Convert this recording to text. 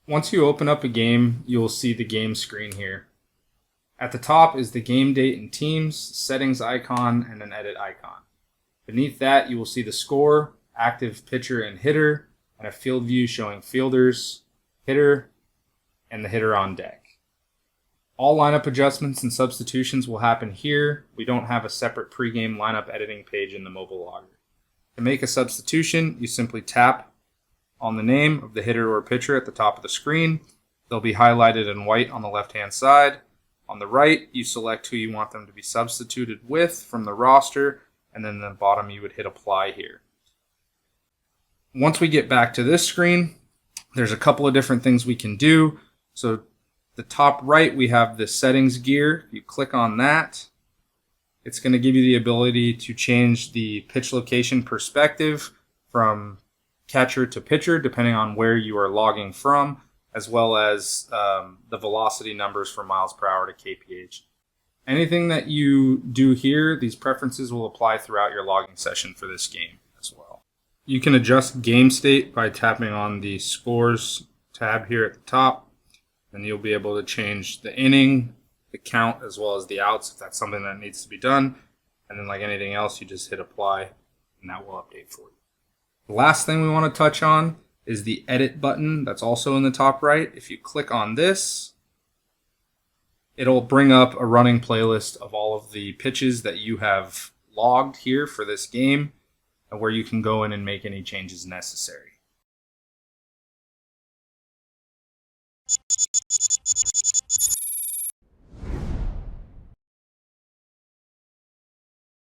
Once you open up a game, you will see the game screen here. At the top is the game date and teams, settings icon, and an edit icon. Beneath that, you will see the score, active pitcher and hitter, and a field view showing fielders, hitter, and the hitter on deck. All lineup adjustments and substitutions will happen here. We don't have a separate pregame lineup editing page in the mobile logger. To make a substitution, you simply tap on the name of the hitter or pitcher at the top of the screen. They'll be highlighted in white on the left-hand side. On the right, you select who you want them to be substituted with from the roster, and then at the bottom you would hit apply here. Once we get back to this screen, there's a couple of different things we can do. So the top right, we have the settings gear. You click on that. It's going to give you the ability to change the pitch location perspective from catcher to pitcher, depending on where you are logging from, as well as the velocity numbers for miles per hour to kph. Anything that you do here, these preferences will apply throughout your logging session for this game as well. You can adjust game state by tapping on the scores tab here at the top, and you'll be able to change the inning, the count, as well as the outs if that's something that needs to be done. And then like anything else, you just hit apply and that will update for you. The last thing we want to touch on is the edit button that's also in the top right. If you click on this, it'll bring up a running playlist of all of the pitches that you have logged here for this game, where you can go in and make any changes necessary.